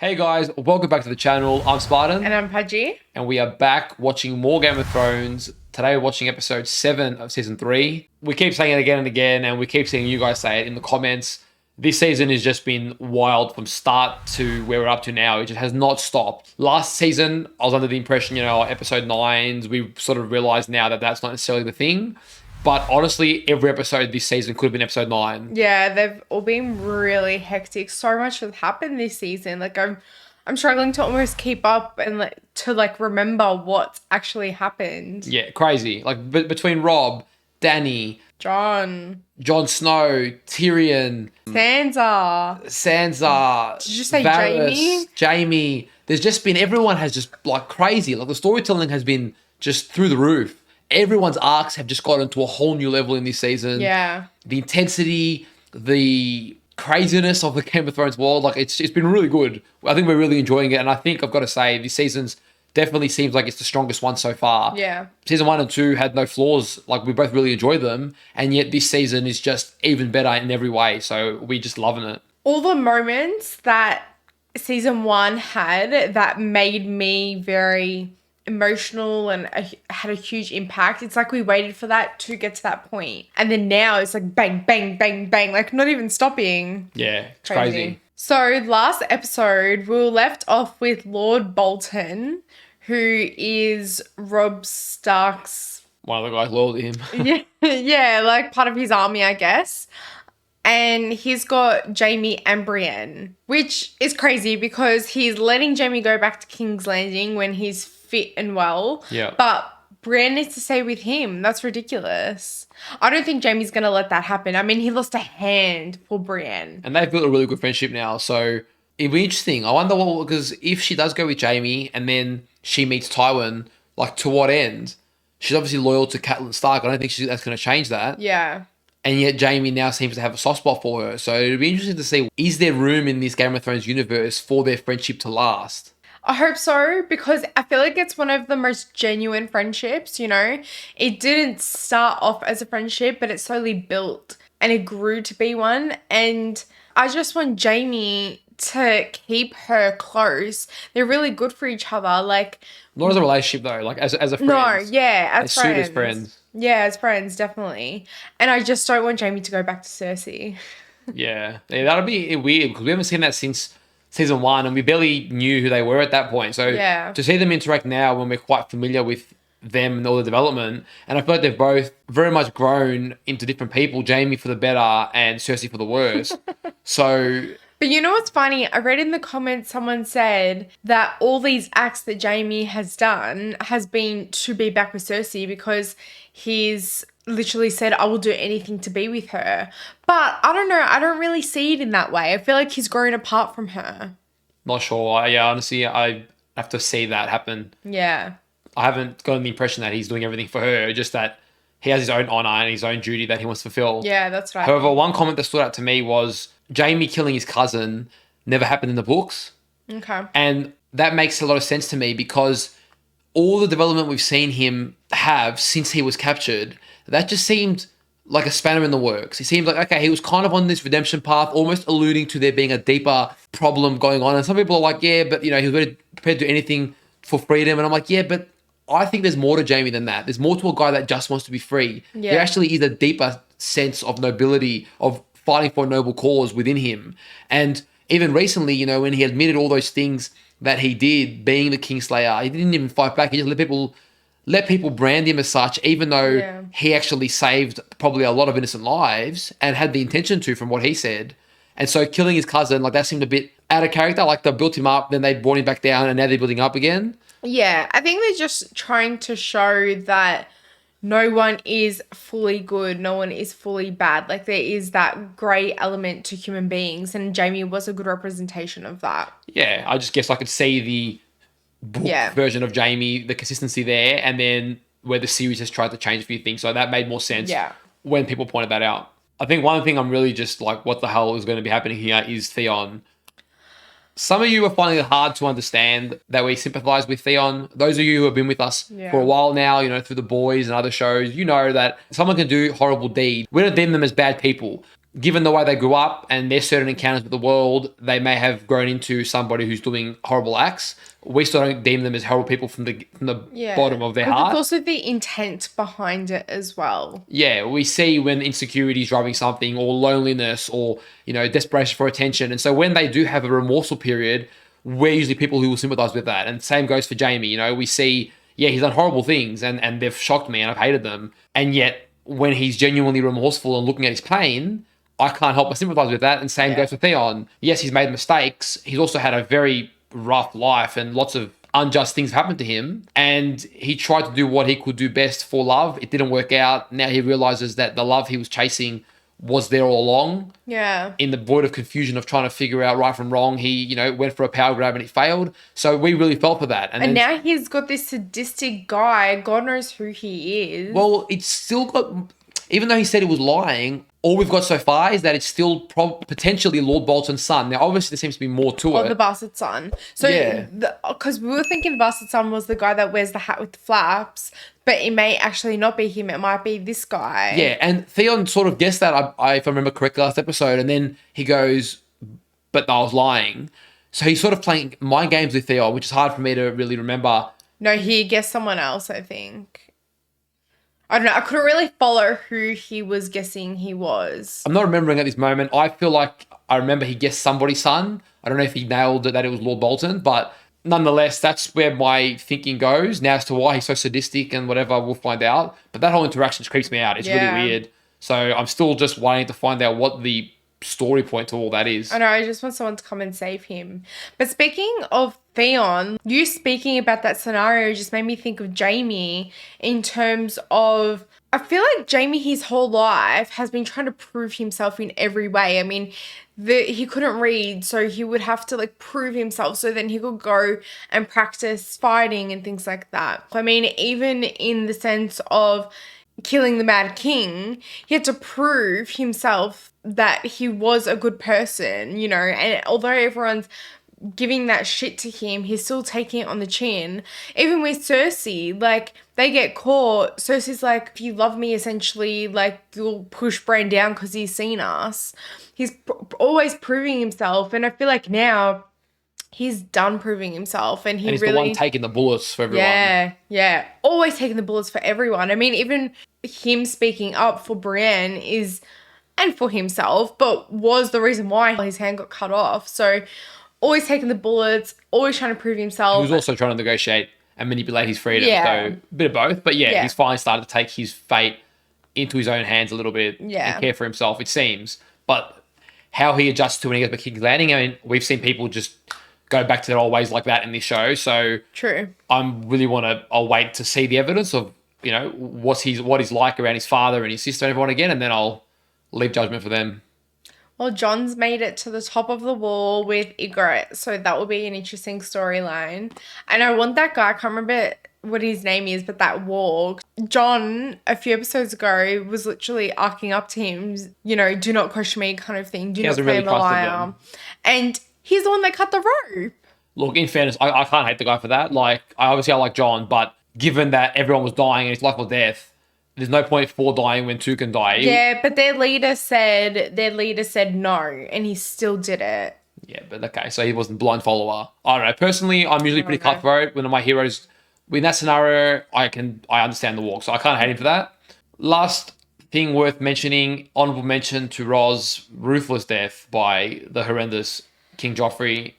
Hey guys, welcome back to the channel. I'm Spartan. And I'm Pudgy. And we are back watching more Game of Thrones. Today we're watching episode 7 of season 3. We keep saying it again and again, and we keep seeing you guys say it in the comments. This season has just been wild from start to where we're up to now. It just has not stopped. Last season, I was under the impression, episode 9s, we sort of realized now that that's not necessarily the thing. But honestly, every episode this season could have been episode 9. Yeah, they've all been really hectic. So much has happened this season. I'm struggling to almost keep up and to remember what's actually happened. Yeah, crazy. Between Rob, Dany, Jon Snow, Tyrion, Sansa. Did you say Varys, Jaime. There's just been, everyone has just crazy. The storytelling has been just through the roof. Everyone's arcs have just gotten to a whole new level in this season. Yeah. The intensity, the craziness of the Game of Thrones world, it's been really good. I think we're really enjoying it. And I think I've got to say, this season's definitely seems like it's the strongest one so far. Yeah. Season 1 and 2 had no flaws. We both really enjoyed them. And yet this season is just even better in every way. So we're just loving it. All the moments that season 1 had that made me very emotional and had a huge impact. It's like we waited for that to get to that point. And then now it's like bang, bang, bang, bang, not even stopping. Yeah, it's crazy. So last episode, we were left off with Lord Bolton, who is Robb Stark's... one of the guys loyal to him. yeah, part of his army, I guess. And he's got Jaime and Brienne, which is crazy because he's letting Jaime go back to King's Landing when he's fit and well. Yeah. But Brienne needs to stay with him. That's ridiculous. I don't think Jaime's going to let that happen. I mean, he lost a hand for Brienne. And they've built a really good friendship now. So it'd be interesting. I wonder because if she does go with Jaime and then she meets Tywin, to what end? She's obviously loyal to Catelyn Stark. I don't think that's going to change that. Yeah. And yet Jaime now seems to have a soft spot for her. So it'd be interesting to see, is there room in this Game of Thrones universe for their friendship to last? I hope so, because I feel like it's one of the most genuine friendships, It didn't start off as a friendship, but it slowly built and it grew to be one. And I just want Jaime to keep her close. They're really good for each other. Not as a relationship though, as a friend. No, yeah, as friends. Suit as friends. Yeah, as friends, definitely. And I just don't want Jaime to go back to Cersei. Yeah, that'll be weird because we haven't seen that since season 1 and we barely knew who they were at that point. So to see them interact now when we're quite familiar with them and all the development, and I feel like they've both very much grown into different people, Jaime for the better and Cersei for the worse. But you know what's funny? I read in the comments someone said that all these acts that Jaime has done has been to be back with Cersei because he's literally said, I will do anything to be with her. But I don't know. I don't really see it in that way. I feel like he's grown apart from her. Not sure. Honestly, I have to see that happen. Yeah. I haven't gotten the impression that he's doing everything for her, just that he has his own honor and his own duty that he wants to fulfill. Yeah, that's right. However, one comment that stood out to me was Jaime killing his cousin never happened in the books. Okay. And that makes a lot of sense to me because all the development we've seen him have since he was captured, that just seemed like a spanner in the works. It seemed like, okay, he was kind of on this redemption path, almost alluding to there being a deeper problem going on. And some people are like, yeah, but he was very prepared to do anything for freedom. And I'm like, yeah, but I think there's more to Jaime than that. There's more to a guy that just wants to be free. Yeah. There actually is a deeper sense of nobility, of fighting for a noble cause within him. And even recently, when he admitted all those things that he did, being the Kingslayer, he didn't even fight back. He just let people brand him as such, even though he actually saved probably a lot of innocent lives and had the intention to, from what he said. And so killing his cousin, that seemed a bit out of character. They built him up, then they brought him back down, and now they're building up again. Yeah, I think they're just trying to show that no one is fully good, no one is fully bad. There is that grey element to human beings, and Jaime was a good representation of that. Yeah, I just guess I could see the book version of Jaime, the consistency there, and then where the series has tried to change a few things. So that made more sense when people pointed that out. I think one thing I'm really just what the hell is going to be happening here is Theon. Some of you are finding it hard to understand that we sympathize with Theon. Those of you who have been with us for a while now, through The Boys and other shows, that someone can do horrible deeds. We don't deem them as bad people. given the way they grew up and their certain encounters with the world, they may have grown into somebody who's doing horrible acts. We still don't deem them as horrible people from the bottom of their Because heart. it's also the intent behind it as well. Yeah, we see when insecurity is driving something, or loneliness, or desperation for attention. And so when they do have a remorseful period, we're usually people who will sympathize with that. And same goes for Jamie. We see, yeah, he's done horrible things and they've shocked me and I've hated them. And yet when he's genuinely remorseful and looking at his pain, I can't help but sympathize with that. And same goes for Theon. Yes, he's made mistakes. He's also had a very rough life and lots of unjust things happened to him. And he tried to do what he could do best for love. It didn't work out. Now he realizes that the love he was chasing was there all along. Yeah. In the void of confusion of trying to figure out right from wrong, he, went for a power grab and it failed. So we really felt for that. And now he's got this sadistic guy. God knows who he is. Well, it's still got, even though he said he was lying, all we've got so far is that it's still potentially Lord Bolton's son. Now, obviously, there seems to be more to it. The bastard son. So, because we were thinking the bastard son was the guy that wears the hat with the flaps, but it may actually not be him. It might be this guy. Yeah, and Theon sort of guessed that, if I remember correctly, last episode, and then he goes, but I was lying. So he's sort of playing mind games with Theon, which is hard for me to really remember. No, he guessed someone else, I think. I don't know. I couldn't really follow who he was guessing he was. I'm not remembering at this moment. I feel like I remember he guessed somebody's son. I don't know if he nailed it that it was Lord Bolton, but nonetheless, that's where my thinking goes. Now, as to why he's so sadistic and whatever, we'll find out. But that whole interaction just creeps me out. It's really weird. So I'm still just waiting to find out what the story point to all that is. I know, I just want someone to come and save him. But speaking of Theon, you speaking about that scenario just made me think of Jamie in terms of, I feel like Jamie his whole life has been trying to prove himself in every way. I mean, he couldn't read, so he would have to prove himself so then he could go and practice fighting and things like that. I mean, even in the sense of killing the Mad King, he had to prove himself that he was a good person, and although everyone's giving that shit to him, he's still taking it on the chin. Even with Cersei, they get caught. Cersei's like, if you love me, essentially, you'll push Bran down because he's seen us. He's always proving himself, and I feel like now he's done proving himself, and he's the one taking the bullets for everyone. Yeah. Always taking the bullets for everyone. I mean, even him speaking up for Brienne and for himself, but was the reason why his hand got cut off. So always taking the bullets, always trying to prove himself. He was also trying to negotiate and manipulate his freedom. So a bit of both. But he's finally started to take his fate into his own hands a little bit and care for himself, it seems. But how he adjusts to when he gets back to King's Landing, I mean, we've seen people just go back to their old ways like that in this show. So true. I'll wait to see the evidence of, what he's like around his father and his sister and everyone again, and then I'll leave judgment for them. Well, John's made it to the top of the wall with Ygritte, so that will be an interesting storyline. And I want that guy, I can't remember what his name is, but that warg. John, a few episodes ago, was literally arcing up to him, do not question me kind of thing. Do not play the liar. And he's the one that cut the rope. Look, in fairness, I can't hate the guy for that. I like John, but given that everyone was dying and it's life or death, there's no point for dying when two can die. Yeah, but their leader said no, and he still did it. Yeah, but okay, so he wasn't a blind follower. I don't know. Personally, I'm usually pretty cutthroat. When my heroes, in that scenario, I understand the walk, so I can't hate him for that. Last thing worth mentioning, honorable mention to Roz's ruthless death by the horrendous King Joffrey.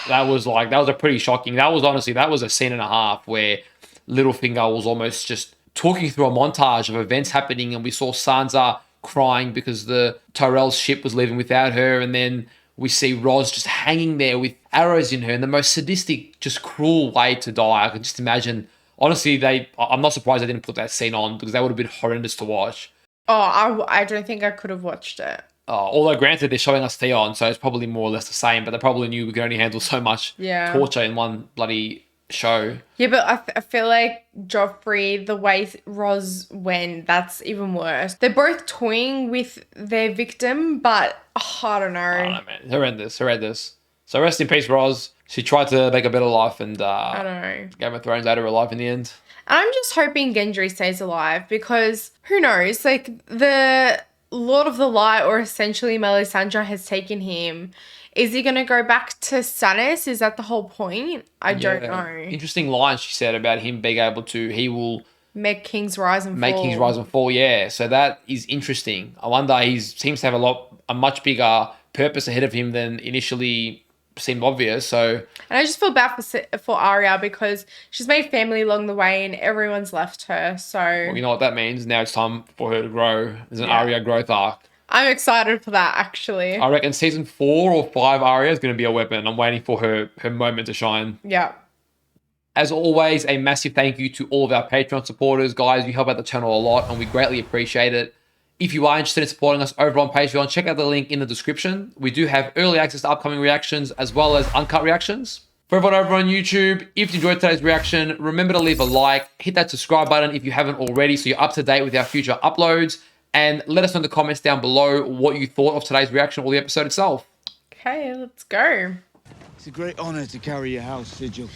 That was a pretty shocking. That was a scene and a half where Littlefinger was almost just talking through a montage of events happening, and we saw Sansa crying because the Tyrell's ship was leaving without her, and then we see Roz just hanging there with arrows in her in the most sadistic, just cruel way to die. I can just imagine. Honestly, I'm not surprised they didn't put that scene on, because that would have been horrendous to watch. Oh, I don't think I could have watched it. Although granted, they're showing us Theon, so it's probably more or less the same, but they probably knew we could only handle so much torture in one bloody show. Yeah, but I feel like Joffrey, the way Roz went, that's even worse. They're both toying with their victim, but I don't know. I don't know, man. Horrendous. So rest in peace, Roz. She tried to make a better life, and I don't know. Game of Thrones ate her alive in the end. I'm just hoping Gendry stays alive, because who knows? The Lord of the Light, or essentially Melisandre, has taken him, is he going to go back to Stannis? Is that the whole point? I don't know. Interesting line she said about him being able to, he will Make Kings rise and make fall. Kings rise and fall. Yeah, so that is interesting. I wonder, he seems to have a much bigger purpose ahead of him than initially seemed obvious. So, And I just feel bad for Arya because she's made family along the way and everyone's left her. So well, you know what that means. Now it's time for her to grow. There's an Yeah. Arya growth arc. I'm excited for that, actually. I reckon season 4 or 5 Arya is going to be a weapon. I'm waiting for her moment to shine. Yeah. As always, a massive thank you to all of our Patreon supporters. Guys, you help out the channel a lot and we greatly appreciate it. If you are interested in supporting us over on Patreon, check out the link in the description. We do have early access to upcoming reactions as well as uncut reactions. For everyone over on YouTube, if you enjoyed today's reaction, remember to leave a like, hit that subscribe button if you haven't already so you're up to date with our future uploads, and let us know in the comments down below what you thought of today's reaction or the episode itself. Okay, let's go. It's a great honour to carry your house, Sigil.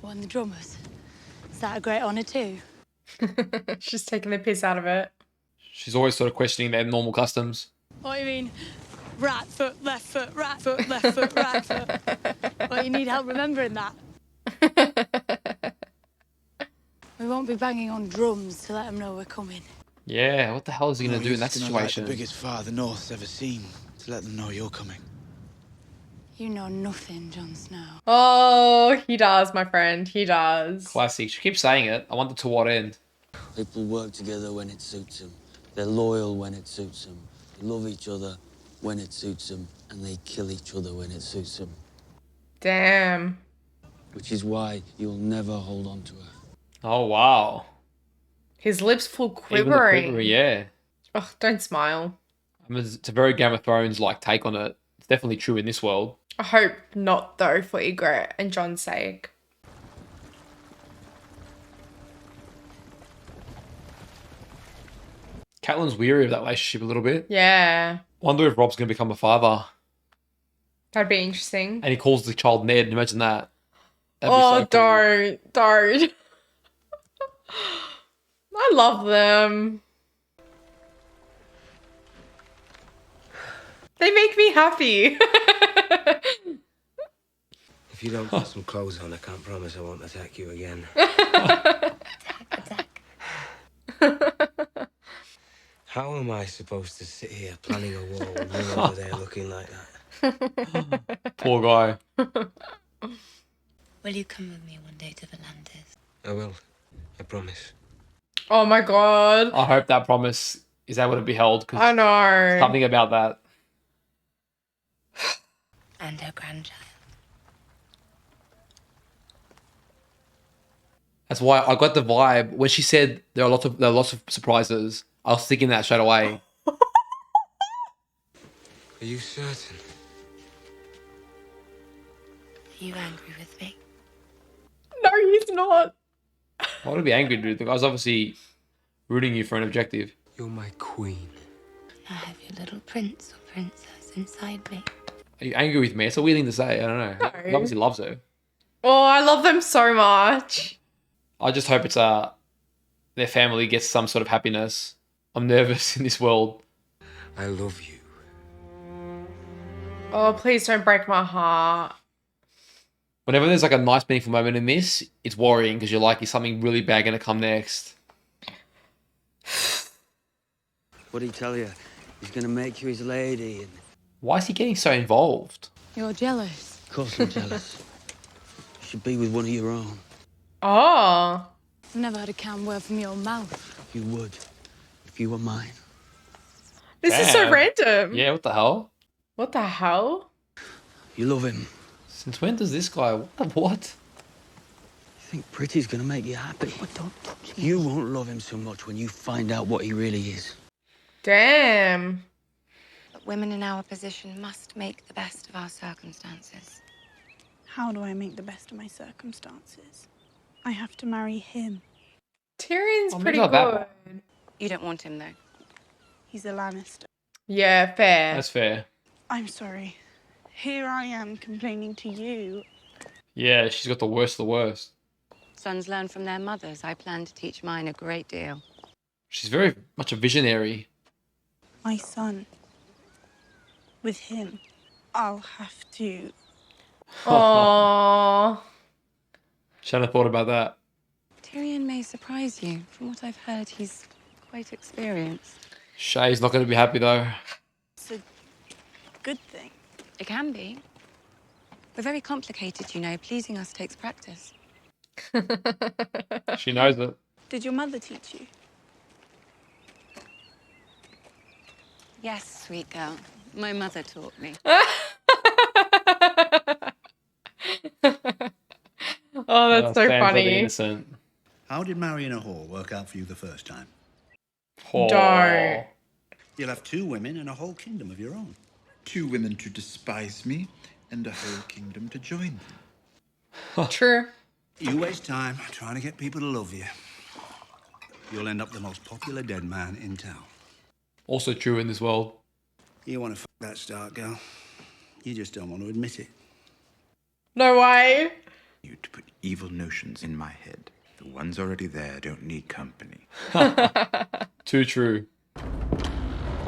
What, and the drummers? Is that a great honour too? She's taking the piss out of it. She's always sort of questioning their normal customs. What do you mean? Right foot, left foot, right foot, left foot, right foot. Well, you need help remembering that. We won't be banging on drums to let them know we're coming. Yeah, what the hell is he going to do in that It's gonna like situation? the biggest fire the North's ever seen to let them know you're coming. You know nothing, Jon Snow. Oh, he does, my friend. He does. Classic. She keeps saying it. I wonder to what end. People work together when it suits them. They're loyal when it suits them. They love each other when it suits them. And they kill each other when it suits them. Damn. Which is why you'll never hold on to her. Oh, wow. His lips full Even the quivering. quiver, yeah. Ugh, don't smile. I mean, it's a very Game of Thrones like take on it. It's definitely true in this world. I hope not, though, for Ygritte and Jon's sake. Catelyn's weary of that relationship a little bit. Yeah. Wonder if Rob's going to become a father. That'd be interesting. And he calls the child Ned. Imagine that. That'd be Oh, so cool. don't. I love them. They make me happy. If you don't put some clothes on, I can't promise I won't attack you again. How am I supposed to sit here planning a war when you're over there looking like that? Poor guy. Will you come with me one day to the Landis? I will. I promise. Oh my god. I hope that promise is able to be held. Cause I know. something about that. And her grandchild. That's why I got the vibe when she said there are lots of surprises. I was thinking that straight away. Are you certain? Are you angry with me? No, he's not. Why would I be angry, dude? The guy's obviously rooting you for an objective. You're my queen. I have your little prince or princess inside me. Are you angry with me? It's a weird thing to say. I don't know. No. He obviously loves her. Oh, I love them so much. I just hope it's their family gets some sort of happiness. I'm nervous in this world. I love you. Oh, please don't break my heart. Whenever there's like a nice meaningful moment in this, it's worrying because you're like, is something really bad going to come next? What'd he tell you? He's gonna make you his lady. And... Why is he getting so involved? You're jealous. Of course I'm jealous. You should be with one of your own. Oh. I've never heard a calm word from your mouth. You would. If you were mine. This is so Damn. random. Yeah, what the hell? What the hell? You love him. Since when does this guy... What? You think Pretty's gonna make you happy? But don't touch me. You won't love him so much when you find out what he really is. Damn. But women in our position must make the best of our circumstances. How do I make the best of my circumstances? I have to marry him. Tyrion's Oh, maybe pretty not that good. You don't want him, though. He's a Lannister. Yeah, fair. That's fair. I'm sorry. Here I am complaining to you. Yeah, she's got the worst of the worst. Sons learn from their mothers. I plan to teach mine a great deal. She's very much a visionary. my son. With him, I'll have to. Oh. Shanna thought about that. Tyrion may surprise you. From what I've heard, he's quite experienced. Shay's not going to be happy though. It's a good thing. It can be. We're very complicated, you know. Pleasing us takes practice. She knows it. Did your mother teach you? Yes, sweet girl. My mother taught me. Oh, that's so Sam's not funny. innocent. How did marrying a whore work out for you the first time? Oh. Don't. You'll have 2 women and a whole kingdom of your own. 2 women to despise me, and a whole kingdom to join them. True. You waste time trying to get people to love you. You'll end up the most popular dead man in town. Also true in this world. You want to that Stark girl. You just don't want to admit it. No way. You to put evil notions in my head. The ones already there don't need company. Too true.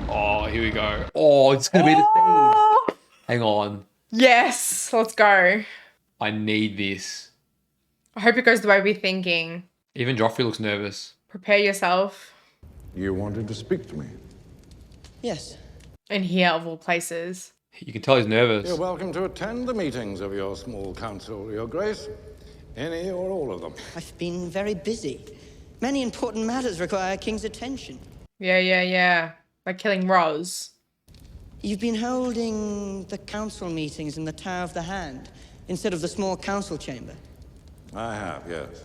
Oh, here we go. Oh, it's going to be the scene. Hang on. Yes, let's go. I need this. I hope it goes the way we're thinking. Even Joffrey looks nervous. Prepare yourself. You wanted to speak to me? Yes. And here, of all places. You can tell he's nervous. You're welcome to attend the meetings of your small council, Your Grace. Any or all of them. I've been very busy. Many important matters require a king's attention. Yeah. Like killing Ros. You've been holding the council meetings in the Tower of the Hand instead of the small council chamber. I have, yes.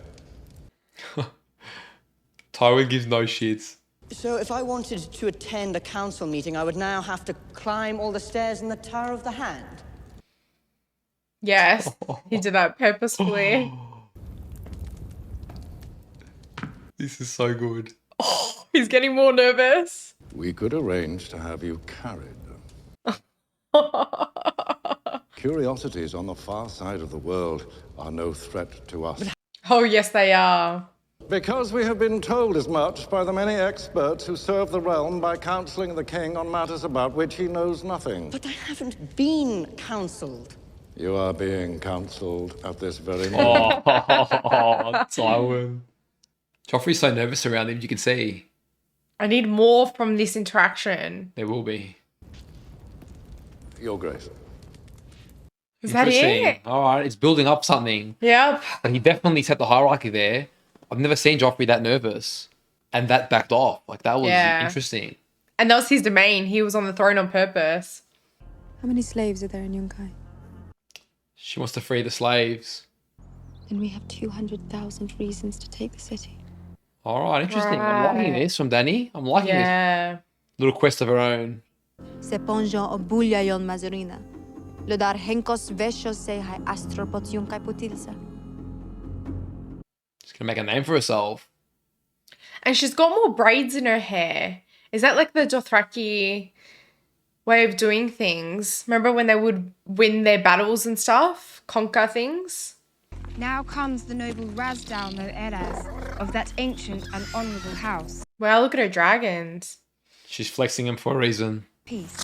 Tywin gives no shits. So if I wanted to attend a council meeting, I would now have to climb all the stairs in the Tower of the Hand. Yes, he did that purposefully. This is so good. Oh, he's getting more nervous. We could arrange to have you carried. Curiosities on the far side of the world are no threat to us. Oh, yes, they are. Because we have been told as much by the many experts who serve the realm by counseling the king on matters about which he knows nothing. But I haven't been counseled. You are being counseled at this very moment. Oh, Tywin. Joffrey's so nervous around him, you can see. I need more from this interaction. There will be. Your Grace. Is that Interesting. it? All right, it's building up something. Yep. But he definitely set the hierarchy there. I've never seen Joffrey that nervous. And that backed off. Like, that was interesting. And that was his domain. He was on the throne on purpose. How many slaves are there in Yunkai? She wants to free the slaves. Then we have 200,000 reasons to take the city. All right, interesting. I'm liking this from Dany. I'm liking this little quest of her own. Se ponjo obulia yon mazurina. Lodar henkos vesho se hai astropot Yunkai putilsa. She's going to make a name for herself. And she's got more braids in her hair. Is that like the Dothraki way of doing things? Remember when they would win their battles and stuff? Conquer things? Now comes the noble Razdal no Eraz of that ancient and honourable house. Wow, look at her dragons. She's flexing him for a reason. Peace.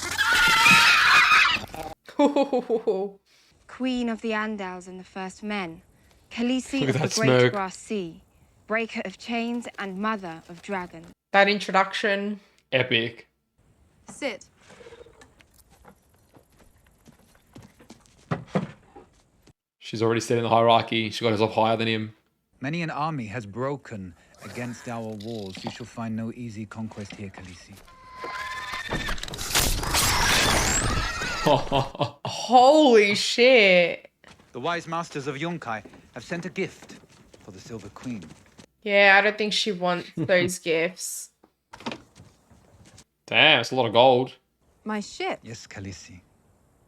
Queen of the Andals and the First Men. Khaleesi Look at of the that Great smirk. Grass Sea. Breaker of chains and mother of dragons. That introduction. Epic. Sit. She's already set in the hierarchy. She got herself higher than him. Many an army has broken against our walls. You shall find no easy conquest here, Khaleesi. Holy shit. The wise masters of Yunkai have sent a gift for the Silver Queen. Yeah, I don't think she wants those gifts. Damn, it's a lot of gold. My ship. Yes, Khaleesi.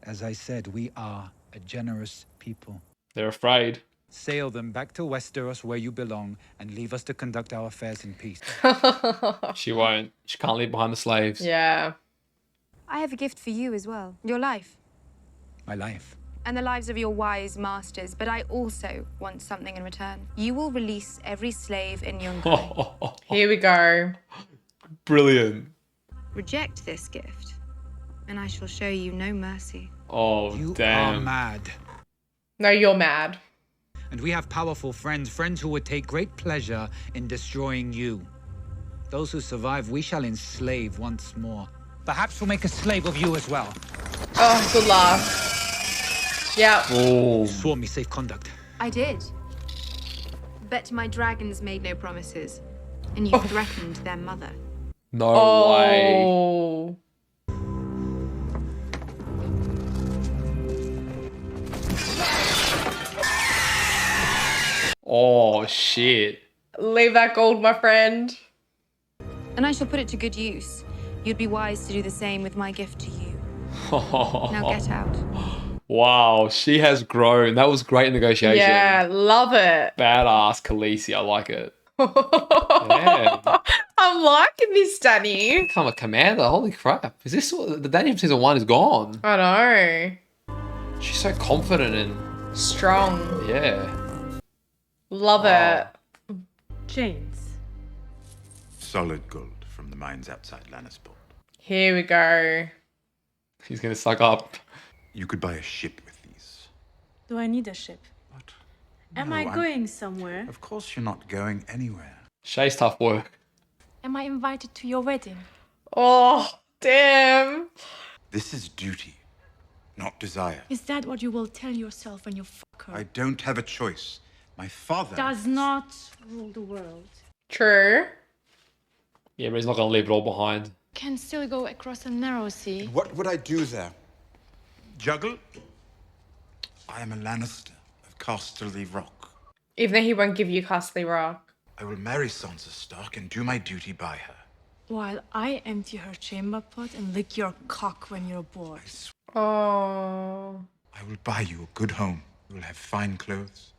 As I said, we are a generous people. They're afraid. Sail them back to Westeros where you belong and leave us to conduct our affairs in peace. She won't. She can't leave behind the slaves. Yeah. I have a gift for you as well. Your life. My life. And the lives of your wise masters. But I also want something in return. You will release every slave in Yunkai. Here we go. Brilliant. Reject this gift, and I shall show you no mercy. Oh, You are damn. mad. No, you're mad. And we have powerful friends, friends who would take great pleasure in destroying you. Those who survive, we shall enslave once more. Perhaps we'll make a slave of you as well. Oh, good laugh. Yeah. Oh. You swore me safe conduct. I did. Bet my dragons made no promises, and you threatened their mother. No way. Oh. Oh, shit. Leave that gold, my friend. And I shall put it to good use. You'd be wise to do the same with my gift to you. Now get out. Wow, she has grown. That was great negotiation. Yeah, love it. Badass Khaleesi. I like it. Yeah. I'm liking this, Danny. Become a commander. Holy crap. Is this what the Danny from season 1 is gone? I know. She's so confident and Strong. yeah. Love Wow. it. James. Solid gold from the mines outside Lannisport. Here we go. He's gonna suck up. You could buy a ship with these. Do I need a ship? What? Am No, I I'm- going somewhere? Of course you're not going anywhere. Shay's tough work. Am I invited to your wedding? Oh, damn. This is duty, not desire. Is that what you will tell yourself when you fuck her? I don't have a choice. My father... Does not rule the world. True. Yeah, but he's not gonna leave it all behind. Can still go across a narrow sea. What would I do there? Juggle? I am a Lannister of Casterly Rock. Even though he won't give you Castle Rock. I will marry Sansa Stark and do my duty by her. While I empty her chamber pot and lick your cock when you're bored. Oh. I will buy you a good home. You will have fine clothes,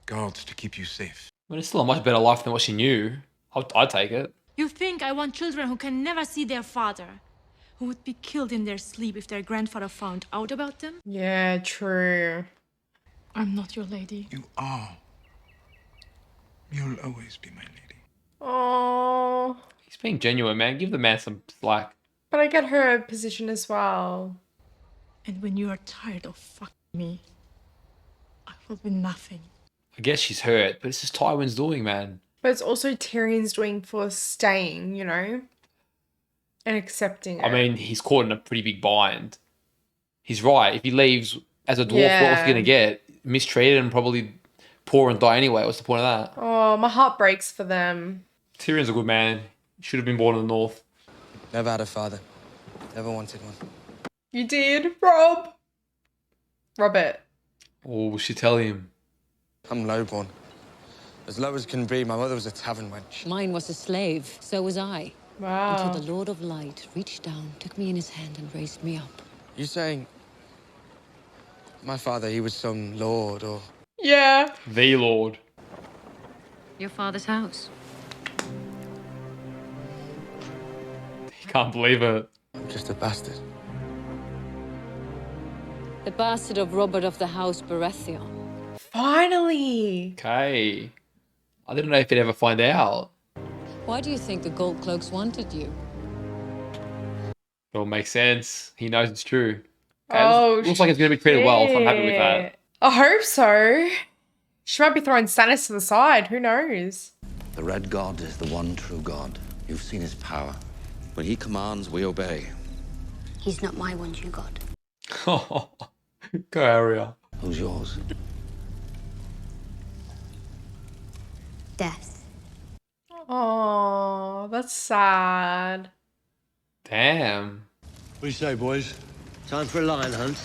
guards to keep you safe. I mean, it's still a much better life than what she knew. I'd take it. You think I want children who can never see their father? Who would be killed in their sleep if their grandfather found out about them? Yeah, true. I'm not your lady. You are. You'll always be my lady. Oh. He's being genuine, man. Give the man some slack. But I get her position as well. And when you are tired of fucking me, I will be nothing. I guess she's hurt, but it's just Tywin's doing, man. But it's also Tyrion's doing for staying, you know? And accepting it. I mean, he's caught in a pretty big bind. He's right. If he leaves as a dwarf, Yeah. what's he gonna get? Mistreated and probably poor and die anyway. What's the point of that? Oh, my heart breaks for them. Tyrion's a good man. Should have been born in the north. Never had a father. Never wanted one. You did, Rob. Robert. Or will she tell him? I'm lowborn. As low as can be, my mother was a tavern wench. Mine was a slave, so was I. Wow. Until the Lord of Light reached down, took me in his hand and raised me up. You saying... My father, he was some lord or... Yeah. The Lord. Your father's house. He can't believe it. I'm just a bastard. The bastard of Robert of the House Baratheon. Finally. Okay. I didn't know if he'd ever find out. Why do you think the Gold Cloaks wanted you? It all makes sense. He knows it's true. Okay, Oh, looks like it's going to be treated well, so I'm happy with that. shit. I hope so. She might be throwing Stannis to the side. Who knows? The Red God is the one true God. You've seen his power. When he commands, we obey. He's not my one true God. Go, Arya. Who's yours? Death. Oh, that's sad. Damn. What do you say, boys? Time for a lion hunt?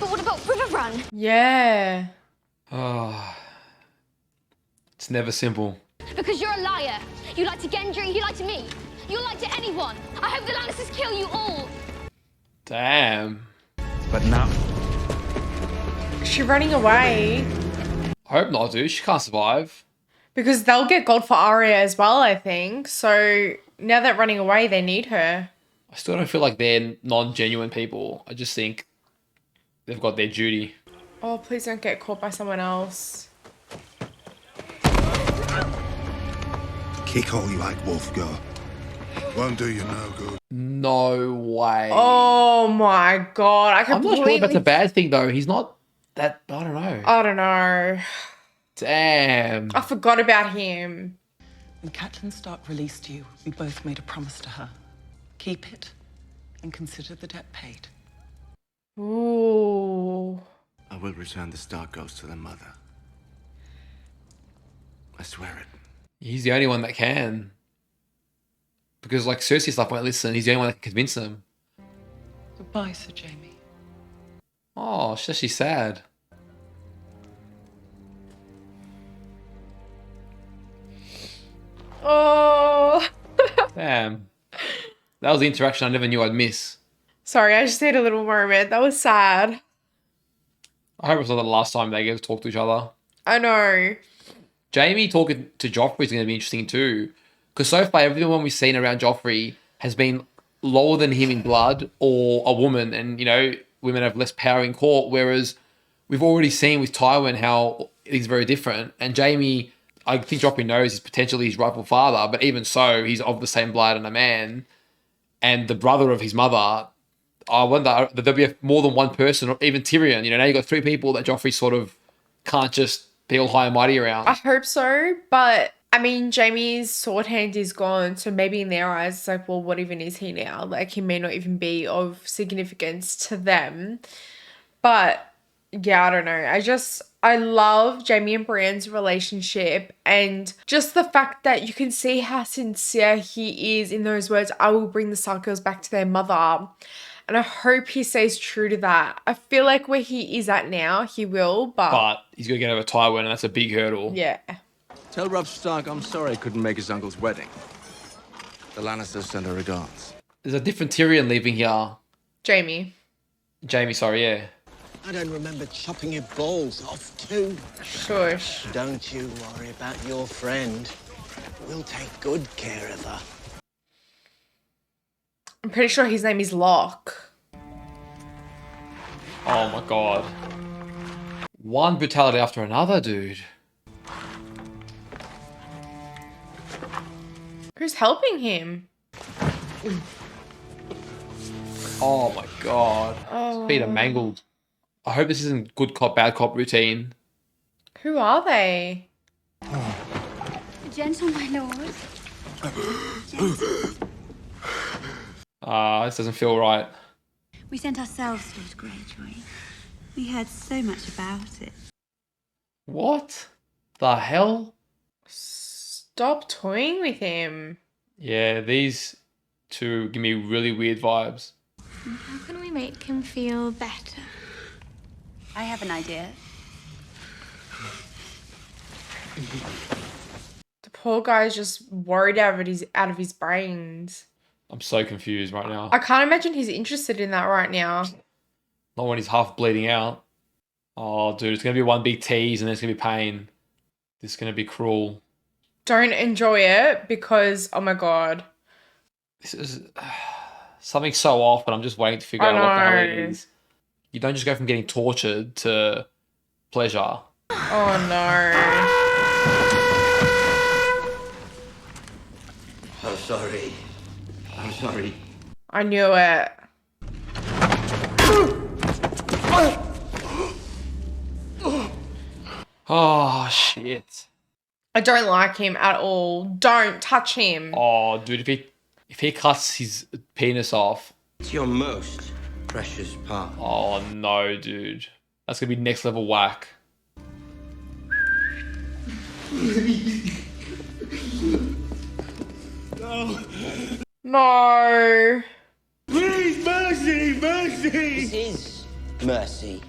But what about River Run? Yeah. Oh, it's never simple. Because you're a liar. You lied to Gendry, you lied to me. You lied to anyone. I hope the Lannisters kill you all. Damn. But now... Is she running away? I hope not, dude. She can't survive. Because they'll get gold for Arya as well, I think. So now that running away, they need her. I still don't feel like they're non-genuine people. I just think they've got their duty. Oh, please don't get caught by someone else. The Kick all you like wolf go. Won't do you no good. No way. Oh my god. I'm not sure if that's a bad thing though. He's not that. I don't know. I don't know. Damn. I forgot about him. When Catelyn Stark released you, we both made a promise to her. Keep it and consider the debt paid. Ooh. I will return the Stark ghost to their mother. I swear it. He's the only one that can. Because like Cersei stuff won't listen. He's the only one that can convince them. Goodbye, Sir Jaime. Oh, she's actually sad. Oh. Damn. That was the interaction I never knew I'd miss. Sorry, I just had a little moment. That was sad. I hope it's not the last time they get to talk to each other. I know. Jaime talking to Joffrey is going to be interesting too. Because so far, everyone we've seen around Joffrey has been lower than him in blood or a woman. And, you know, women have less power in court. Whereas we've already seen with Tywin how he's very different. And Jaime, I think Joffrey knows he's potentially his rightful father. But even so, he's of the same blood and a man. And the brother of his mother, I wonder that there'll be more than one person, or even Tyrion. You know, now you've got three people that Joffrey sort of can't just be all high and mighty around. I hope so, but I mean, Jaime's sword hand is gone, so maybe in their eyes, it's like, well, what even is he now? Like, he may not even be of significance to them. But yeah, I don't know. I love Jaime and Brienne's relationship, and just the fact that you can see how sincere he is in those words, I will bring the Stark girls back to their mother. And I hope he stays true to that. I feel like where he is at now, he will, But he's going to get over Tywin, and that's a big hurdle. Yeah. Tell Robb Stark I'm sorry I couldn't make his uncle's wedding. The Lannisters send her regards. There's a different Tyrion leaving here. Jaime, sorry, yeah. I don't remember chopping your balls off too. Shush. Don't you worry about your friend. We'll take good care of her. I'm pretty sure his name is Locke. Oh my god. One brutality after another, dude. Who's helping him? Oh my god. Oh. His feet are mangled. I hope this isn't good cop, bad cop routine. Who are they? Gentle, my lord. This doesn't feel right. We sent ourselves to Lord Greyjoy. We heard so much about it. What the hell? Stop toying with him. Yeah, these two give me really weird vibes. How can we make him feel better? I have an idea. The poor guy's just worried out of his brains. I'm so confused right now. I can't imagine he's interested in that right now. Not when he's half bleeding out. Oh, dude, it's going to be one big tease and there's going to be pain. This is going to be cruel. Don't enjoy it because, oh my god. This is something so off, but I'm just waiting to figure out what the hell it is. You don't just go from getting tortured to pleasure. Oh no. I'm sorry. I'm sorry. I knew it. Oh, shit. I don't like him at all. Don't touch him. Oh, dude, if he cuts his penis off. It's your most precious part. Oh, no, dude. That's going to be next level whack. No. Please, mercy, mercy! This is mercy.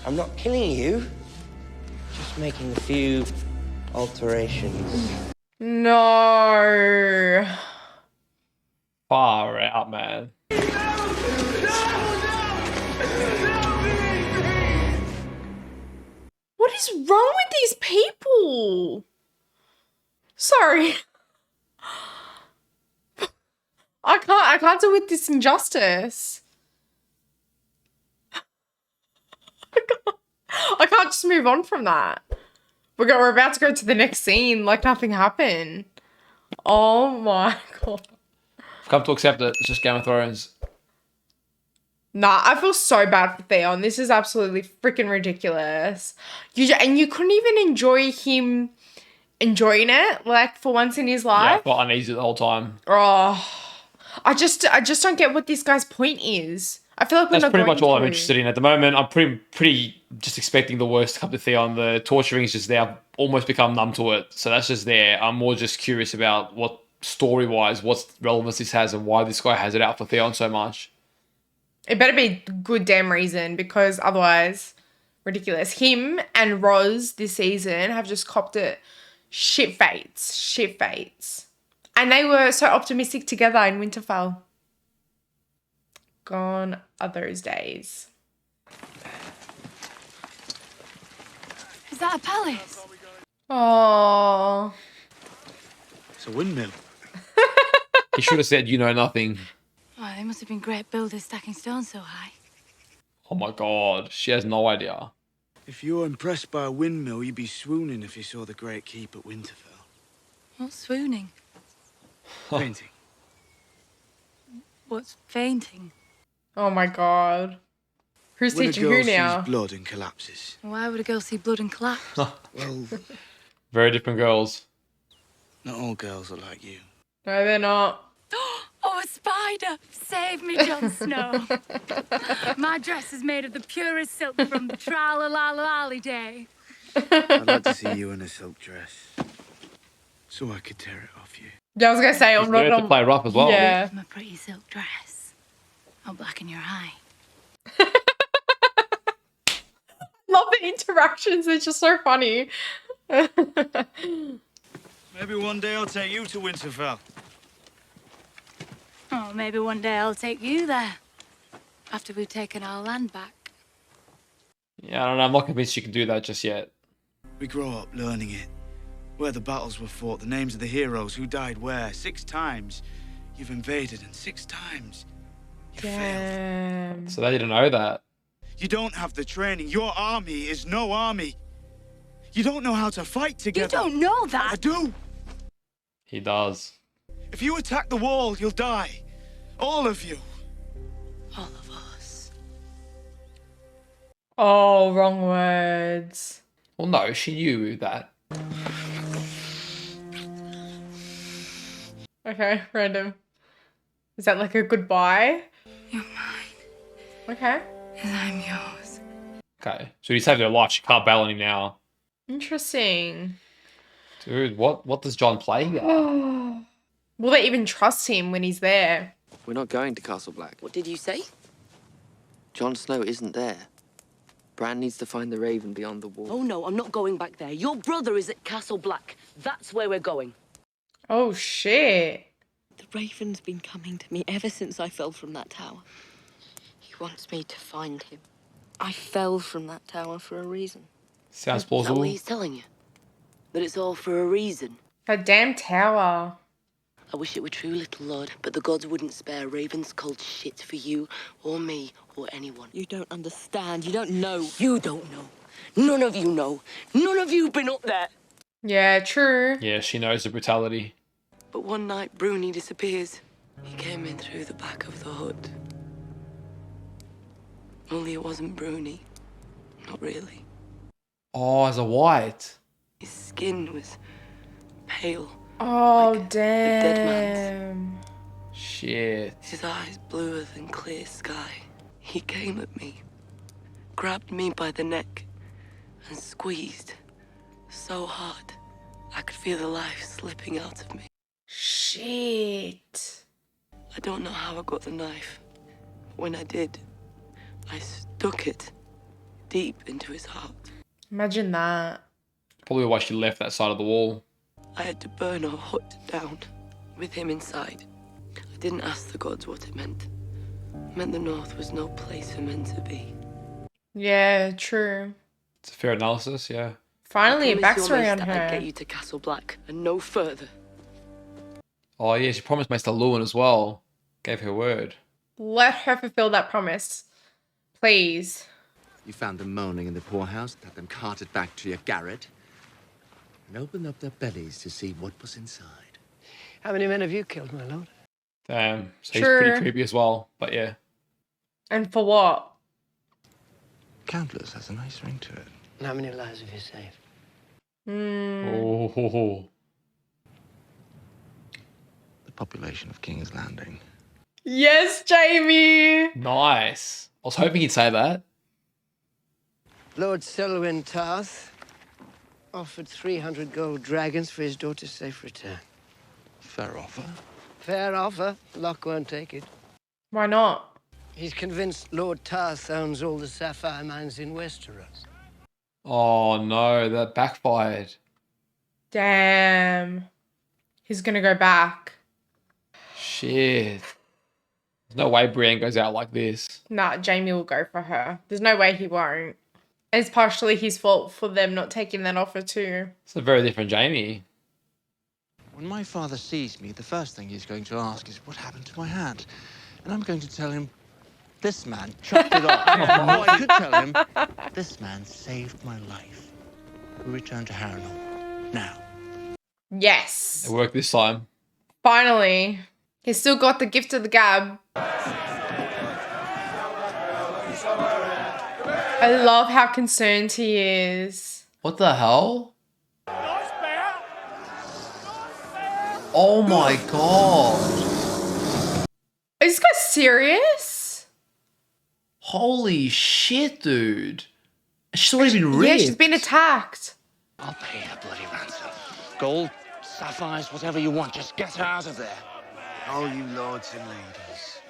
I'm not killing you. Just making a few alterations. No. Far out, man. What is wrong with these people? Sorry. I can't deal with this injustice. I can't just move on from that We're about to go to the next scene like nothing happened. Oh my god. I've come to accept it. It's just Game of Thrones. Nah, I feel so bad for Theon. This is absolutely freaking ridiculous. And you couldn't even enjoy him enjoying it, like, for once in his Yeah, I life. felt uneasy the whole time. Oh, I just don't get what this guy's point is. I feel like we're That's not pretty going much all I'm to. interested in at the moment. I'm pretty just expecting the worst to come to Theon. The torturing is just there. I've almost become numb to it. So that's just there. I'm more just curious about what story-wise, what relevance this has and why this guy has it out for Theon so much. It better be a good damn reason, because otherwise, ridiculous. Him and Roz this season have just copped it. Shit fates. And they were so optimistic together in Winterfell. Gone are those days. Is that a palace? Oh. It's a windmill. He should have said, you know nothing. Oh, they must have been great builders stacking stones so high. Oh my god, she has no idea. If you're impressed by a windmill, you'd be swooning if you saw the Great Keep at Winterfell. What's swooning? Painting. What's fainting? Oh my god. Who's When a teaching girl who now? sees blood and collapses. Why would a girl see blood and collapse? Well, Very different girls. not all girls are like you. No, they're not. Oh, a spider! Save me, Jon Snow. My dress is made of the purest silk from the tra-la-la-la-lally day. I'd like to see you in a silk dress. So I could tear it off you. Yeah, I was gonna say, I'm not to play rough as well. Yeah. My pretty silk dress. I'll blacken your eye. Love the interactions. It's just so funny. Maybe one day I'll take you to Winterfell. Oh, maybe one day I'll take you there. After we've taken our land back. Yeah, I don't know. I'm not convinced you can do that just yet. We grow up learning it. Where the battles were fought, the names of the heroes who died where. 6 times. You've invaded, and 6 times you failed. So they didn't know that. You don't have the training. Your army is no army. You don't know how to fight together. You don't know that. I do. He does. If you attack the wall, you'll die. All of you. All of us. Oh, wrong words. Well, no, she knew that. Okay, random. Is that like a goodbye? You're mine. Okay. And I'm yours. Okay, so he saved her life. She can't bail on him now. Interesting. Dude, what does John play here? Will they even trust him when he's there? We're not going to Castle Black. What did you say? Jon Snow isn't there. Bran needs to find the Raven beyond the wall. Oh no, I'm not going back there. Your brother is at Castle Black. That's where we're going. Oh, shit. The Raven's been coming to me ever since I fell from that tower. He wants me to find him. I fell from that tower for a reason. Sounds Is that plausible. what he's telling you? That it's all for a reason? That damn tower. I wish it were true, little lord, but the gods wouldn't spare ravens cold shit for you, or me, or anyone. You don't understand. You don't know. You don't know. None of you know. None of you been up there. Yeah, true. Yeah, she knows the brutality. But one night, Bruni disappears. He came in through the back of the hut. Only it wasn't Bruni. Not really. Oh, as a white. His skin was pale. Oh, dead damn. Shit. His eyes bluer than clear sky. He came at me, grabbed me by the neck, and squeezed so hard I could feel the life slipping out of me. Shit. I don't know how I got the knife. But when I did, I stuck it deep into his heart. Imagine that. Probably why she left that side of the wall. I had to burn our hut down with him inside. I didn't ask the gods what it meant. It meant the North was no place for men to be. Yeah, true. It's a fair analysis, yeah. Finally, a I promised your backstory on maester I'd her. get you to Castle Black and no further. Oh, yeah, she promised Maester Lewin as well. Gave her word. Let her fulfill that promise. Please. You found them moaning in the poorhouse, had them carted back to your garret. and opened up their bellies to see what was inside. How many men have you killed, my lord? Damn. So he's True. pretty creepy as well. But yeah. And for what? Countless has a nice ring to it. And how many lives have you saved? Oh. The population of King's Landing. Yes, Jamie. Nice. I was hoping he'd say that. Lord Selwyn Tarth offered 300 gold dragons for his daughter's safe return. Fair offer. Fair offer. Locke won't take it. Why not? He's convinced Lord Tarth owns all the sapphire mines in Westeros. Oh no, that backfired. Damn. He's gonna go back. Shit. There's no way Brienne goes out like this. Nah, Jamie will go for her. There's no way he won't. It's partially his fault for them not taking that offer too. It's a very different Jamie. When my father sees me, the first thing he's going to ask is what happened to my hat. And I'm going to tell him, this man chopped it off. Or I could tell him, this man saved my life. We return to Harrenhal. Now. Yes. It worked this time. Finally. He's still got the gift of the gab. I love how concerned he is. What the hell? Oh my god. Is this guy serious? Holy shit, dude. She's already been ripped. Yeah, she's been attacked. I'll pay her bloody ransom. Gold, sapphires, whatever you want. Just get her out of there. Oh, you lords and ladies.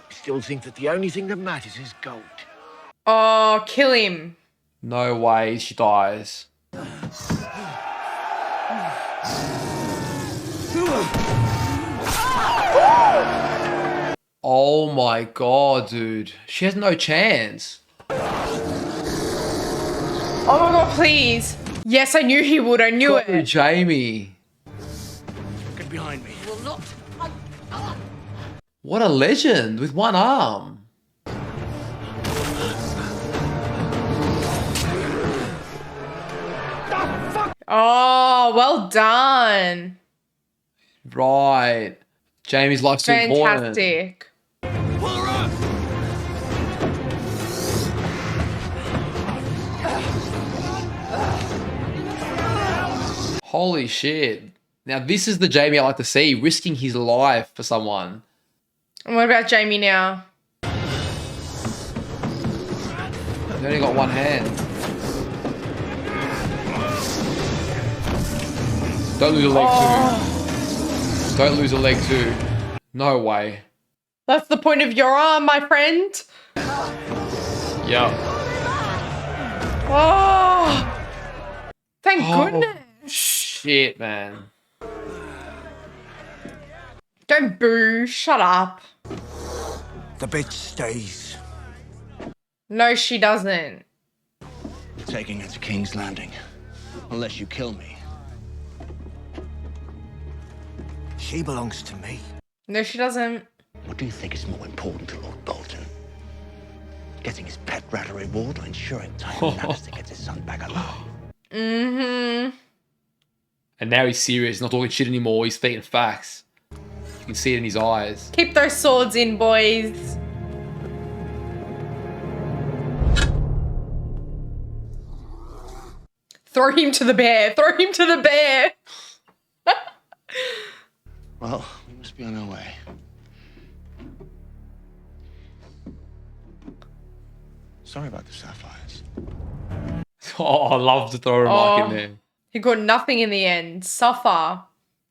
Still think that the only thing that matters is gold. Oh, kill him. No way she dies. Oh my god, dude. She has no chance. Oh my god, please. Yes, I knew he would. I knew it. Jamie. Get behind me. Will not. What a legend with one arm. Oh, well done. Right. Jamie's life's too important. Fantastic. Holy shit. Now this is the Jamie I like to see, risking his life for someone. And what about Jamie now? He only got one hand. Don't lose a leg too. Don't lose a leg too. No way. That's the point of your arm, my friend. Yep. Oh. Thank goodness. Shit, man. Don't boo. Shut up. The bitch stays. No, she doesn't. Taking her to King's Landing. Unless you kill me. She belongs to me. No, she doesn't. What do you think is more important to Lord Bolton? Getting his pet rat a reward or ensuring Tywin Lannister gets his son back alive? Mm-hmm. And now he's serious, he's not talking shit anymore, he's speaking facts. You can see it in his eyes. Keep those swords in, boys. Throw him to the bear. Throw him to the bear. Well, we must be on our way. Sorry about the sapphires. Oh, I love to throw a remark in there. He got nothing in the end. Suffer.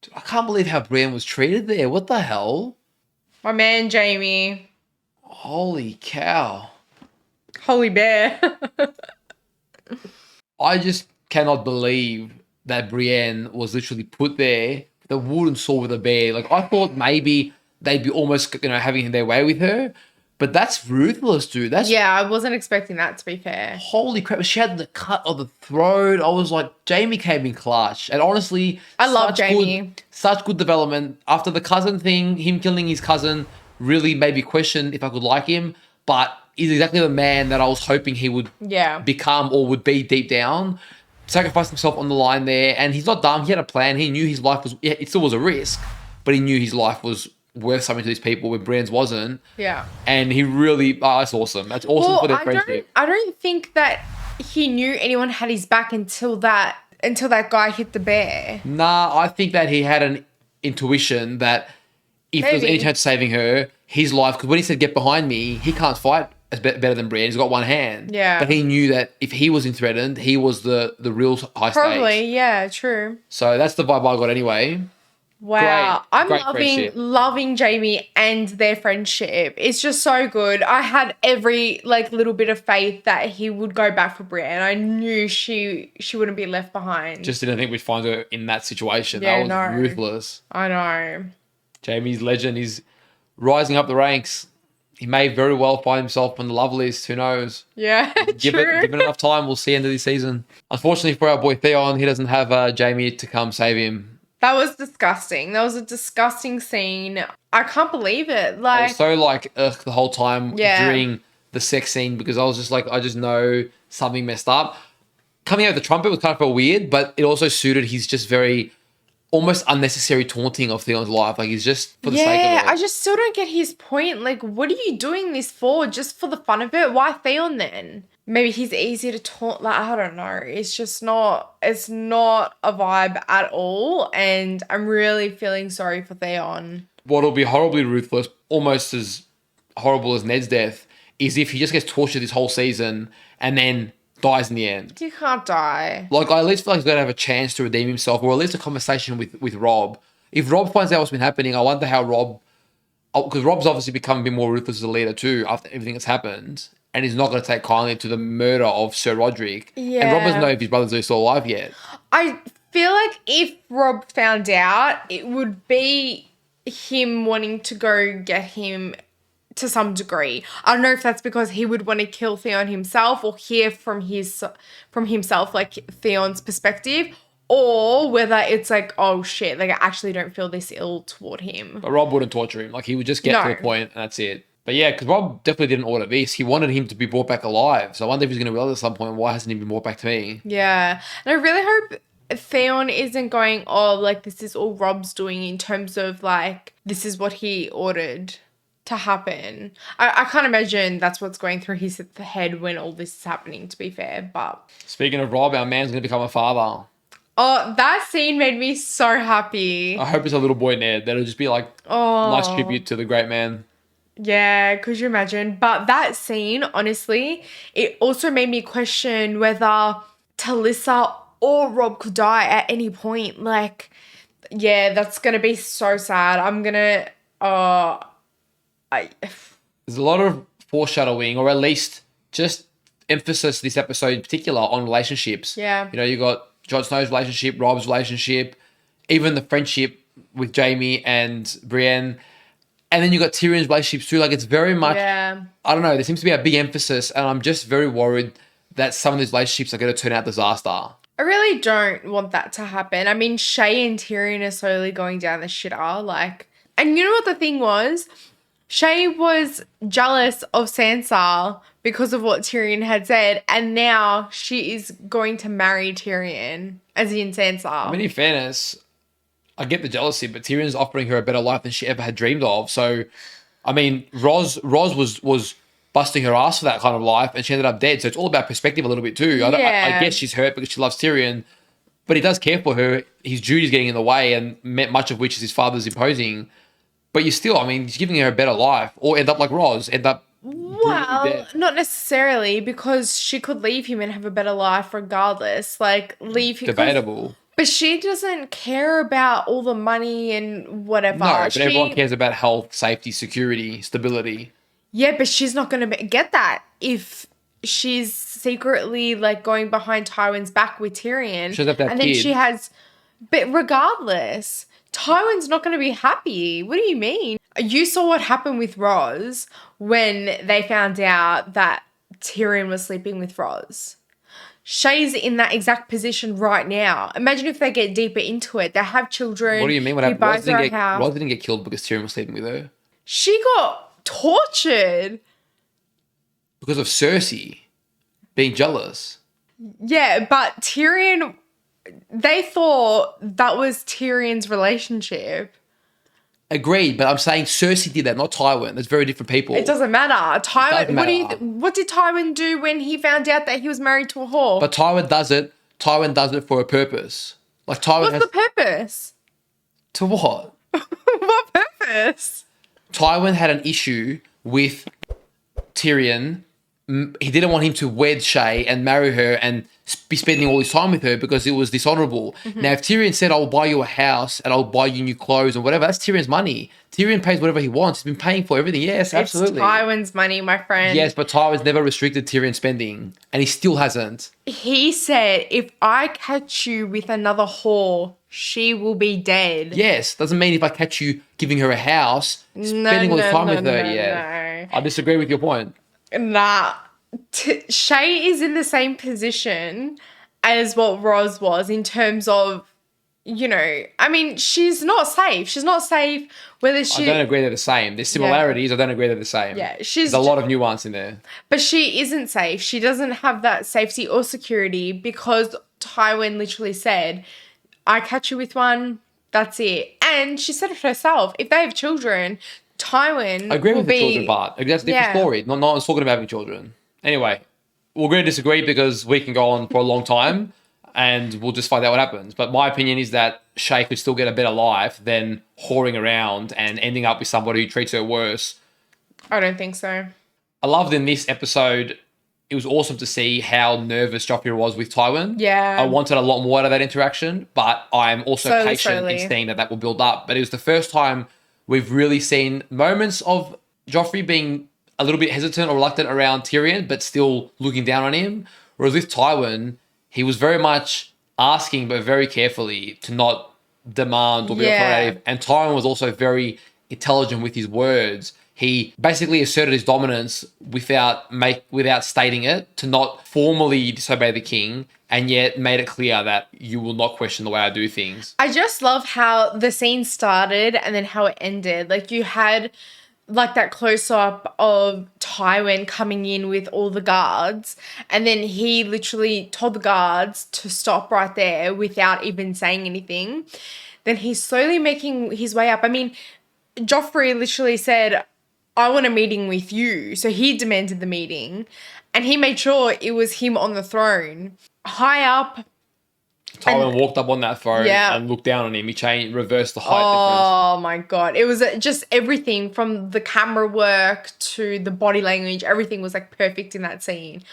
Dude, I can't believe how Brienne was treated there. What the hell? My man, Jamie. Holy cow. Holy bear. I just cannot believe that Brienne was literally put there, the wood and sword with a bear. Like, I thought maybe they'd be almost, having their way with her. But that's ruthless, dude. That's Yeah, I wasn't expecting that, to be fair. Holy crap. She had the cut of the throat. I was like, Jamie came in clutch. And honestly, I love Jamie. Such good development. After the cousin thing, him killing his cousin really made me question if I could like him. But he's exactly the man that I was hoping he would Yeah. become or would be deep down. sacrificed himself on the line there, and he's not dumb. He had a plan. He knew his life was, yeah, it still was a risk, but he knew his life was worth something to these people where Brienne's wasn't. Yeah. And he really, that's awesome. That's awesome for their friendship. I don't think that he knew anyone had his back until that guy hit the bear. Nah, I think that he had an intuition that if there was any chance of saving her, his life, because when he said, get behind me, he can't fight better than Brienne. He's got one hand. Yeah. But he knew that if he wasn't threatened, he was the real high Probably, stakes. yeah, true. So that's the vibe I got anyway. Wow. Great I'm friendship. loving Jamie and their friendship. It's just so good. I had every little bit of faith that he would go back for Brienne. I knew she wouldn't be left behind. Just didn't think we'd find her in that situation. Yeah, That was no. ruthless. I know. Jamie's legend. He's rising up the ranks. He may very well find himself on the love list. Who knows? Yeah, Give true. it enough time. We'll see end of the season. Unfortunately for our boy Theon, he doesn't have Jamie to come save him. That was disgusting. That was a disgusting scene. I can't believe it. I was so the whole time during the sex scene because I was just I just know something messed up. Coming out of the trumpet was kind of felt weird, but it also suited his just very almost unnecessary taunting of Theon's life. He's just for the sake of it. I just still don't get his point. What are you doing this for? Just for the fun of it? Why Theon then? Maybe he's easy to taunt. I don't know. It's just not, it's not a vibe at all. And I'm really feeling sorry for Theon. What'll be horribly ruthless, almost as horrible as Ned's death, is if he just gets tortured this whole season and then dies in the end. You can't die. I at least feel like he's going to have a chance to redeem himself, or at least a conversation with Rob. If Rob finds out what's been happening, I wonder how Rob, because Rob's obviously become a bit more ruthless as a leader too after everything that's happened, and he's not going to take kindly to the murder of Sir Roderick. Yeah. And Rob doesn't know if his brothers are still alive yet. I feel like if Rob found out, it would be him wanting to go get him to some degree. I don't know if that's because he would want to kill Theon himself or hear from himself, Theon's perspective, or whether it's oh shit, I actually don't feel this ill toward him. But Rob wouldn't torture him. He would just get to a point and that's it. But yeah, because Rob definitely didn't order this. He wanted him to be brought back alive. So I wonder if he's going to realize at some point, why hasn't he been brought back to me? Yeah. And I really hope Theon isn't going, this is all Rob's doing in terms of this is what he ordered to happen. I can't imagine that's what's going through his head when all this is happening, to be fair. But Speaking of Rob, our man's going to become a father. oh, that scene made me so happy. I hope it's a little boy Ned. That'll just be nice tribute to the great man. Yeah, could you imagine? But that scene, honestly, it also made me question whether Talissa or Rob could die at any point. Yeah, that's going to be so sad. I'm going to... There's a lot of foreshadowing, or at least just emphasis this episode in particular on relationships. Yeah. You got Jon Snow's relationship, Rob's relationship, even the friendship with Jamie and Brienne. And then you got Tyrion's relationships too. It's very much, yeah. I don't know, there seems to be a big emphasis, and I'm just very worried that some of these relationships are going to turn out disaster. I really don't want that to happen. I mean, Shay and Tyrion are slowly going down the shitter. And you know what the thing was? Shay was jealous of Sansa because of what Tyrion had said, and now she is going to marry Tyrion, as in Sansa. I mean, in fairness, I get the jealousy, but Tyrion's offering her a better life than she ever had dreamed of. So, I mean, Roz was busting her ass for that kind of life, and she ended up dead. So it's all about perspective a little bit too. I guess she's hurt because she loves Tyrion, but he does care for her. His duty's getting in the way, and much of which is his father's imposing. But you still, I mean, he's giving her a better life, or end up like Roz, Well, not necessarily, because she could leave him and have a better life regardless. Leave him. Debatable. But she doesn't care about all the money and whatever. No, but everyone cares about health, safety, security, stability. Yeah, but she's not going to get that if she's secretly going behind Tywin's back with Tyrion. She doesn't have to have and then kids. she has, but regardless, Tywin's not going to be happy. What do you mean? You saw what happened with Roz when they found out that Tyrion was sleeping with Roz. Shay's in that exact position right now. Imagine if they get deeper into it. They have children. What do you mean? What he happened? buys her a house. Roz didn't get killed because Tyrion was sleeping with her. She got tortured. Because of Cersei being jealous. Yeah, but Tyrion, they thought that was Tyrion's relationship. Agreed, but I'm saying Cersei did that, not Tywin. That's very different people. It doesn't matter. Tywin, does matter. what did Tywin do when he found out that he was married to a whore? But Tywin does it. Tywin does it for a purpose. Like Tywin What's the purpose? to what? What purpose? Tywin had an issue with Tyrion. He didn't want him to wed Shay and marry her and be spending all his time with her because it was dishonorable. Mhm. Now, if Tyrion said, I'll buy you a house and I'll buy you new clothes and whatever, that's Tyrion's money. Tyrion pays whatever he wants. He's been paying for everything. Yes, absolutely. It's Tywin's money, my friend. Yes, but Tywin's never restricted Tyrion's spending, and he still hasn't. He said, if I catch you with another whore, she will be dead. Yes, doesn't mean if I catch you giving her a house, spending all this time with her. Yeah, I disagree with your point. Nah. Shay is in the same position as what Roz was in terms of, you know, I mean, she's not safe. She's not safe whether she... I don't agree they're the same. There's similarities. I don't agree they're the same. Yeah, There's a lot of nuance in there. But she isn't safe. She doesn't have that safety or security because Tywin literally said, I catch you with one, that's it. And she said it herself. If they have children, Tywin I agree will with the be... children part. That's a different story. No one's talking about having children. Anyway, we're going to disagree because we can go on for a long time and we'll just find out what happens. But my opinion is that Shay could still get a better life than whoring around and ending up with somebody who treats her worse. I don't think so. I loved in this episode, it was awesome to see how nervous Joffrey was with Tywin. Yeah. I wanted a lot more out of that interaction, but I'm also patient in seeing that will build up. But it was the first time we've really seen moments of Joffrey being a little bit hesitant or reluctant around Tyrion, but still looking down on him. Whereas with Tywin, he was very much asking, but very carefully to not demand or be authoritative. And Tywin was also very intelligent with his words. He basically asserted his dominance without stating it, to not formally disobey the king, and yet made it clear that you will not question the way I do things. I just love how the scene started and then how it ended. Like, you had like that close up of Tywin coming in with all the guards, and then he literally told the guards to stop right there without even saying anything. Then he's slowly making his way up. I mean, Joffrey literally said, I want a meeting with you. So he demanded the meeting, and he made sure it was him on the throne. High up. Tywin walked up on that throne and looked down on him. He reversed the height difference. Oh my God. It was just everything from the camera work to the body language. Everything was like perfect in that scene.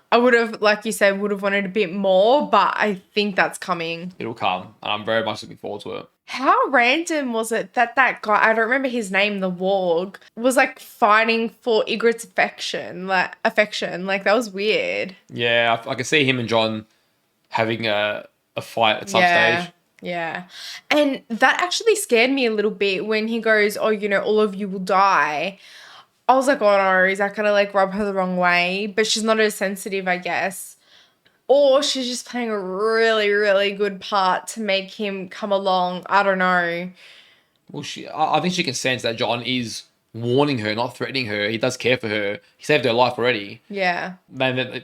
I would have, like you said, would have wanted a bit more, but I think that's coming. It'll come. And I'm very much looking forward to it. How random was it that guy, I don't remember his name, the warg, was like fighting for Ygritte's affection. Like, that was weird. Yeah, I can see him and Jon having a fight at some stage. Yeah. And that actually scared me a little bit when he goes, oh, you know, all of you will die. I was like, oh no, is that going to like rub her the wrong way? But she's not as sensitive, I guess. Or she's just playing a really, really good part to make him come along. I don't know. Well, I think she can sense that Jon is warning her, not threatening her. He does care for her. He saved her life already. Yeah.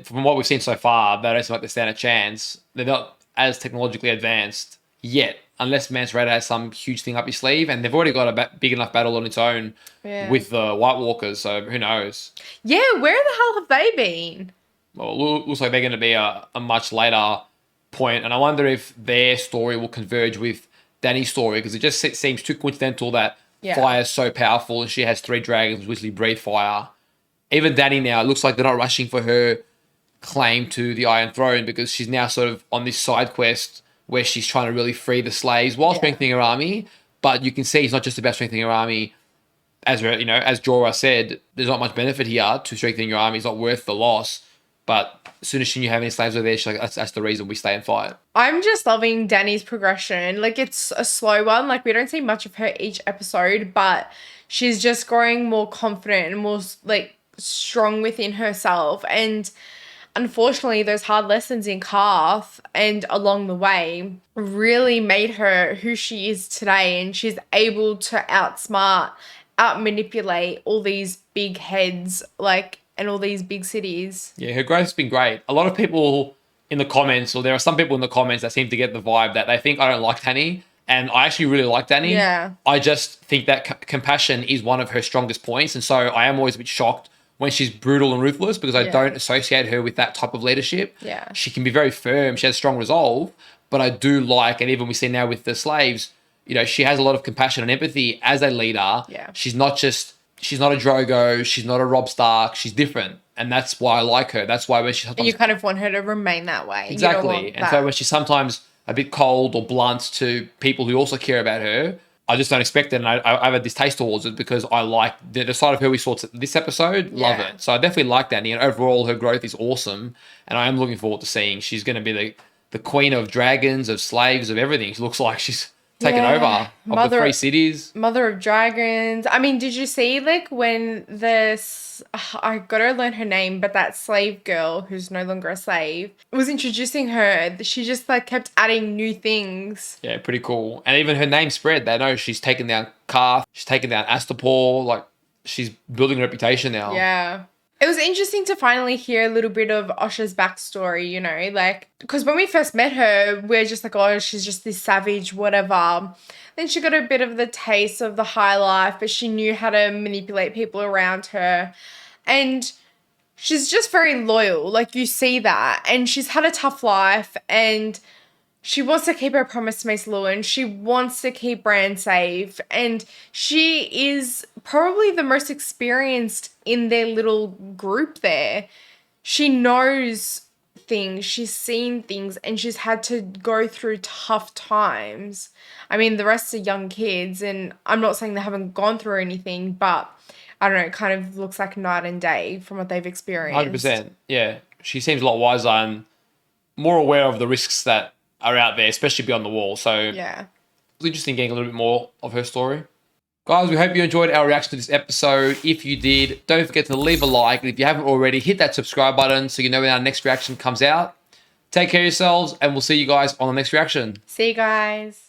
From what we've seen so far, they don't seem like they stand a chance. They're not as technologically advanced yet, unless Mance Rayder has some huge thing up his sleeve, and they've already got a big enough battle on its own with the White Walkers, so who knows? Yeah, where the hell have they been? Well, it looks like they're going to be a much later point, and I wonder if their story will converge with Dany's story, because it just seems too coincidental that fire is so powerful and she has 3 dragons which literally breathe fire. Even Dany now, it looks like they're not rushing for her claim to the Iron Throne, because she's now sort of on this side quest where she's trying to really free the slaves while strengthening her army. But you can see it's not just about strengthening her army. As Jorah said, there's not much benefit here to strengthening your army. It's not worth the loss. But as soon as she knew how many slaves were there, she's like, that's the reason we stay and fight. I'm just loving Dany's progression. Like, it's a slow one. Like, we don't see much of her each episode, but she's just growing more confident and more, like, strong within herself. And unfortunately, those hard lessons in Karth and along the way really made her who she is today. And she's able to outsmart, outmanipulate all these big heads, like, and all these big cities. Yeah, her growth's been great. A lot of people in the comments, or there are some people in the comments that seem to get the vibe that they think I don't like Dany, and I actually really like Dany. Yeah. I just think that compassion is one of her strongest points, and so I am always a bit shocked when she's brutal and ruthless because I Yeah. don't associate her with that type of leadership. Yeah. She can be very firm. She has strong resolve, but I do like, and even we see now with the slaves, you know, she has a lot of compassion and empathy as a leader. Yeah. She's not a Drogo. She's not a Robb Stark. She's different. And that's why I like her. That's why when she And sometimes... you kind of want her to remain that way. You don't Exactly. want And that. so when she's sometimes a bit cold or blunt to people who also care about her, I just don't expect it. And I have a distaste towards it because I like the side of her we saw this episode. Love Yeah. it. So I definitely like Dany. And overall, her growth is awesome. And I am looking forward to seeing she's going to be the queen of dragons, of slaves, of everything. She looks like she's taken Yeah. over of the 3 cities. Mother of Dragons. I mean, did you see like when I gotta learn her name, but that slave girl who's no longer a slave was introducing her. She just like kept adding new things. Yeah, pretty cool. And even her name spread. They know she's taken down Karth. She's taken down Astapor. Like, she's building a reputation now. Yeah. It was interesting to finally hear a little bit of Osha's backstory, you know, like, because when we first met her, we're just like, oh, she's just this savage, whatever. Then she got a bit of the taste of the high life, but she knew how to manipulate people around her. And she's just very loyal. Like, you see that. And she's had a tough life, and she wants to keep her promise to Mace Lewin. She wants to keep Bran safe. And she is probably the most experienced in their little group there. She knows things. She's seen things. And she's had to go through tough times. I mean, the rest are young kids. And I'm not saying they haven't gone through anything. But, I don't know, it kind of looks like night and day from what they've experienced. 100%. Yeah. She seems a lot wiser and more aware of the risks that are out there, especially beyond the wall. So yeah, it's interesting getting a little bit more of her story. Guys, we hope you enjoyed our reaction to this episode. If you did, don't forget to leave a like. And if you haven't already, hit that subscribe button so you know when our next reaction comes out. Take care of yourselves, and we'll see you guys on the next reaction. See you guys.